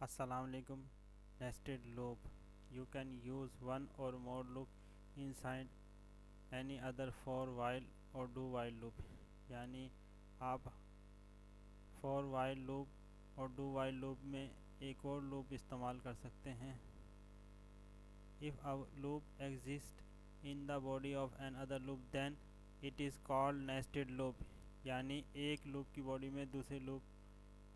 Assalamualaikum. Nested loop. You can use one or more loop inside any other for while or do while loop. यानी आप for while loop और do while loop में एक और loop इस्तेमाल कर सकते हैं. If a loop exists in the body of another loop then it is called nested loop. यानी एक loop की body में दूसरे loop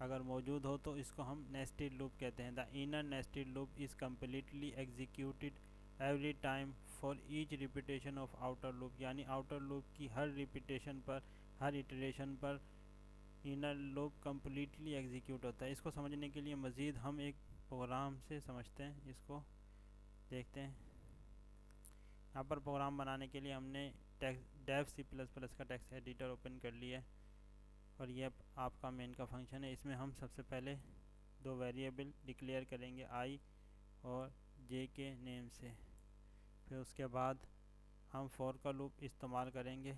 अगर मौजूद हो तो इसको हम नेस्टेड लूप कहते हैं. The inner nested loop is completely executed every time for each repetition of outer loop. यानी आउटर लूप की हर रिपीटेशन पर, हर इटरेशन पर इनर लूप कम्प्लीटली एग्जीक्यूट होता है. इसको समझने के लिए मज़ीद हम एक प्रोग्राम से समझते हैं. इसको देखते हैं. यहाँ पर प्रोग्राम बनाने के लिए हमने डेव C++ का टेक्स्ट एडिटर ओपन कर लिया है और ये आपका मेन का फंक्शन है. इसमें हम सबसे पहले दो वेरिएबल डिक्लेयर करेंगे आई और जे के नेम से. फिर उसके बाद हम फॉर का लूप इस्तेमाल करेंगे.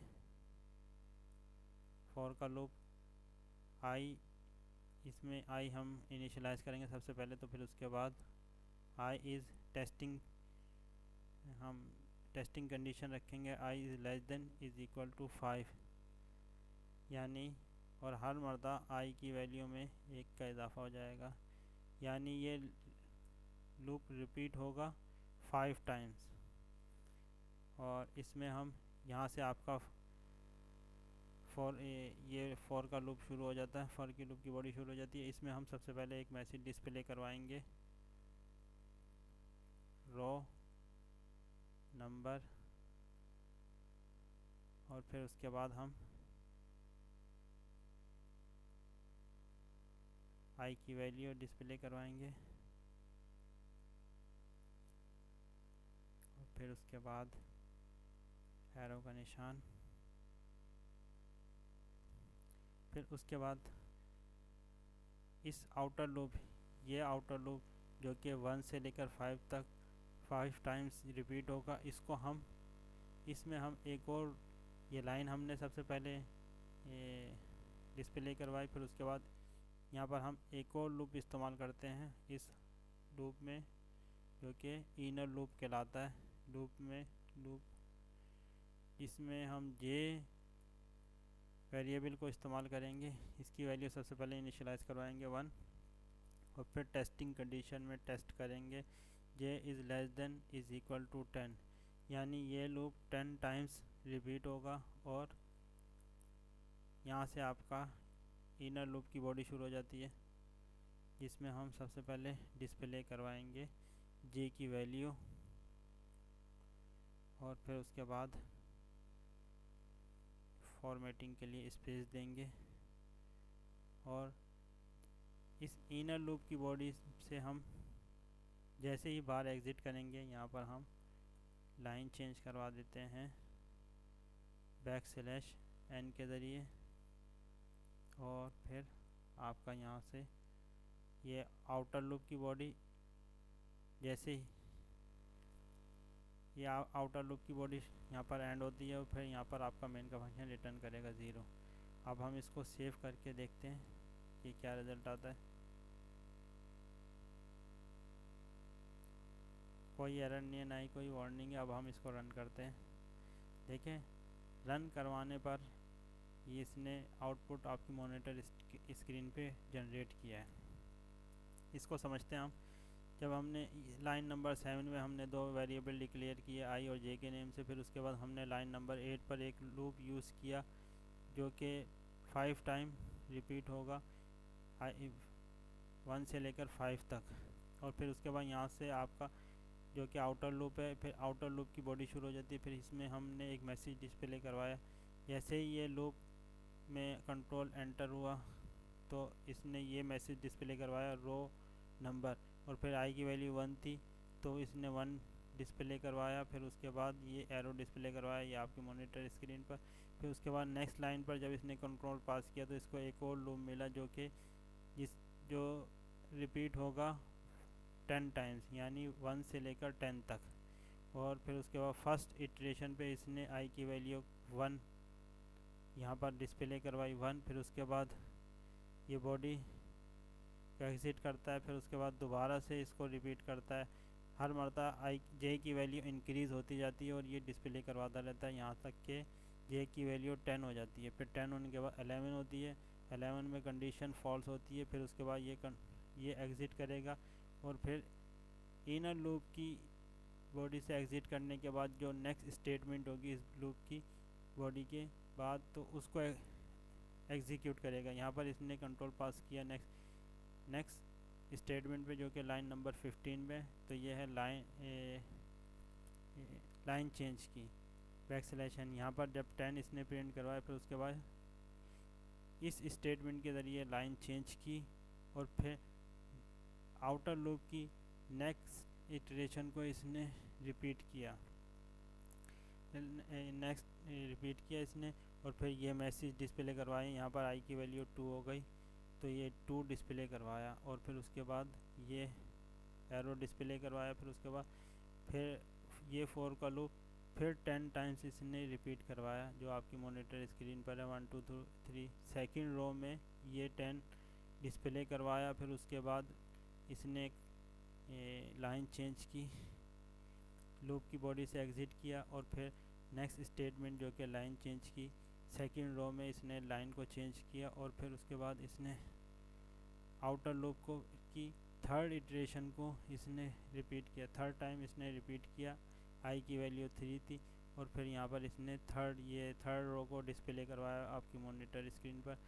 फॉर का लूप आई, इसमें आई हम इनिशियलाइज़ करेंगे सबसे पहले. तो फिर उसके बाद आई इज़ टेस्टिंग, हम टेस्टिंग कंडीशन रखेंगे. I is less than is equal to 5. यानी और हर मर्दा आई की वैल्यू में एक का इजाफा हो जाएगा. यानी ये लूप रिपीट होगा 5 टाइम्स. और इसमें हम यहाँ से आपका ये फॉर का लूप शुरू हो जाता है. फॉर की लूप की बॉडी शुरू हो जाती है. इसमें हम सबसे पहले एक मैसेज डिस्प्ले करवाएंगे, रो नंबर, और फिर उसके बाद हम आई की वैल्यू डिस्प्ले करवाएंगे. और फिर उसके बाद एरो का निशान. फिर उसके बाद इस आउटर लूप, ये आउटर लूप जो कि 1 से लेकर 5 तक 5 टाइम्स रिपीट होगा, इसको हम इसमें हम एक और ये लाइन हमने सबसे पहले ये डिस्प्ले करवाई. फिर उसके बाद यहाँ पर हम एक और लूप इस्तेमाल करते हैं इस लूप में जो कि इनर लूप कहलाता है. लूप इसमें हम जे वेरिएबल को इस्तेमाल करेंगे. इसकी वैल्यू सबसे पहले इनिशियलाइज़ करवाएंगे 1 और फिर टेस्टिंग कंडीशन में टेस्ट करेंगे j is less than is equal to 10. यानी ये लूप 10 टाइम्स रिपीट होगा और यहाँ से आपका इनर लूप की बॉडी शुरू हो जाती है जिसमें हम सबसे पहले डिस्प्ले करवाएंगे जे की वैल्यू और फिर उसके बाद फॉर्मेटिंग के लिए स्पेस देंगे. और इस इनर लूप की बॉडी से हम जैसे ही बाहर एग्ज़िट करेंगे यहाँ पर हम लाइन चेंज करवा देते हैं \n के ज़रिए. और फिर आपका यहाँ से ये आउटर लूप की बॉडी जैसे ही ये आउटर लूप की बॉडी यहाँ पर एंड होती है और फिर यहाँ पर आपका मेन का फंक्शन रिटर्न करेगा 0. अब हम इसको सेव करके देखते हैं कि क्या रिज़ल्ट आता है. कोई एरर नहीं है, ना ही कोई वार्निंग है. अब हम इसको रन करते हैं. देखें, रन करवाने पर ये इसने आउटपुट आपकी मॉनिटर स्क्रीन पे जनरेट किया है. इसको समझते हैं हम. जब हमने लाइन नंबर 7 में हमने दो वेरिएबल डिक्लेयर किए आई और जे के नेम से. फिर उसके बाद हमने लाइन नंबर 8 पर एक लूप यूज़ किया जो कि 5 टाइम रिपीट होगा 1 से लेकर 5 तक. और फिर उसके बाद यहाँ से आपका जो कि आउटर लूप है, फिर आउटर लूप की बॉडी शुरू हो जाती है. फिर इसमें हमने एक मैसेज डिस्प्ले करवाया. जैसे ही ये लूप में कंट्रोल एंटर हुआ तो इसने ये मैसेज डिस्प्ले करवाया रो नंबर. और फिर आई की वैल्यू 1 थी तो इसने 1 डिस्प्ले करवाया. फिर उसके बाद ये एरो डिस्प्ले करवाया ये आपकी मॉनिटर स्क्रीन पर. फिर उसके बाद नेक्स्ट लाइन पर जब इसने कंट्रोल पास किया तो इसको एक और लूप मिला जो कि जो रिपीट होगा 10 टाइम्स, यानी 1 से लेकर 10 तक. और फिर उसके बाद फर्स्ट इटरेशन पे इसने आई की वैल्यू 1 यहाँ पर डिस्प्ले करवाई 1. फिर उसके बाद ये बॉडी एग्ज़िट करता है, फिर उसके बाद दोबारा से इसको रिपीट करता है। हर मरतबा आई जे की वैल्यू इंक्रीज़ होती जाती है और ये डिस्प्ले करवाता रहता है यहाँ तक कि जे की वैल्यू 10 हो जाती है। फिर 10 होने के बाद 11 होती है, 11 में कंडीशन फॉल्स होती है। फिर उसके बाद ये एग्ज़िट करेगा और फिर इनर लूप की बॉडी से एग्ज़िट करने के बाद जो नेक्स्ट स्टेटमेंट होगी इस लूप की बॉडी के बाद, तो उसको एग्जीक्यूट करेगा। यहाँ पर इसने कंट्रोल पास किया नेक्स्ट स्टेटमेंट पे, जो कि लाइन नंबर 15 पे। तो ये है लाइन चेंज की बैकस्लैशन। यहाँ पर जब 10 इसने प्रिंट करवाया, फिर उसके बाद इस स्टेटमेंट के ज़रिए लाइन चेंज की और फिर आउटर लूप की नेक्स्ट इटरेशन को इसने रिपीट किया इसने। और फिर ये मैसेज डिस्प्ले करवाए, यहाँ पर आई की वैल्यू 2 हो गई तो ये 2 डिस्प्ले करवाया। और फिर उसके बाद ये एरो डिस्प्ले करवाया। फिर उसके बाद फिर ये 4 का लूप फिर 10 टाइम्स इसने रिपीट करवाया, जो आपकी मॉनिटर स्क्रीन पर है 1 2 3। सेकेंड रो में ये 10 डिस्प्ले करवाया। फिर उसके बाद इसने लाइन चेंज की, लूप की बॉडी से एग्ज़िट किया और फिर नेक्स्ट स्टेटमेंट जो कि लाइन चेंज की, सेकेंड रो में इसने लाइन को चेंज किया। और फिर उसके बाद इसने आउटर लूप को की थर्ड इटरेशन को इसने रिपीट किया, थर्ड टाइम इसने रिपीट किया। आई की वैल्यू 3 थी और फिर यहाँ पर इसने थर्ड रो को डिस्प्ले करवाया आपकी मॉनिटर स्क्रीन पर।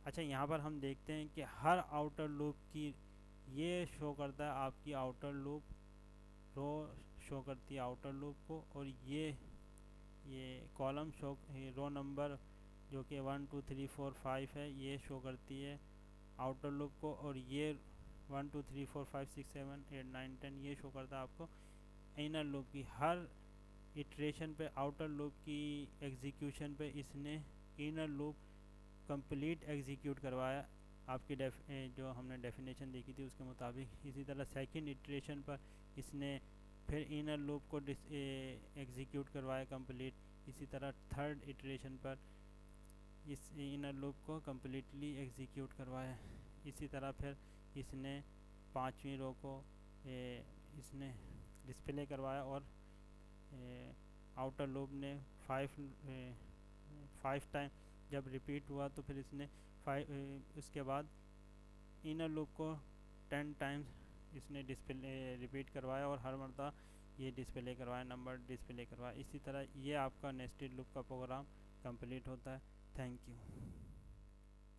अच्छा, यहाँ पर हम देखते हैं कि हर आउटर लूप की ये शो करता है, आपकी आउटर लूप रो शो करती है आउटर लूप को, और ये कॉलम रो नंबर जो कि 1 2 3 4 5 है ये शो करती है आउटर लूप को। और ये 1 2 3 4 5 6 7 8 9 10 ये शो करता है आपको इनर लूप की। हर इटरेशन पे आउटर लूप की एग्जीक्यूशन पे इसने इनर लूप कंप्लीट एग्जीक्यूट करवाया आपकी जो हमने डेफिनेशन देखी थी उसके मुताबिक। इसी तरह सेकंड इटरेशन पर इसने फिर इनर लूप को एग्जीक्यूट करवाया कंप्लीट। इसी तरह थर्ड इटरेशन पर इस इनर लूप को कम्प्लीटली एग्जीक्यूट करवाया। इसी तरह फिर इसने पाँचवीं रो को इसने डिस्प्ले करवाया और आउटर लूप ने 5 टाइम जब रिपीट हुआ तो फिर इसने 5 उसके बाद इनर लूप को 10 टाइम्स इसने डिस्प्ले रिपीट करवाया और हर मरतबा ये डिस्प्ले करवाया, नंबर डिस्प्ले करवाया। इसी तरह ये आपका नेस्टेड लूप का प्रोग्राम कंप्लीट होता है। Thank you.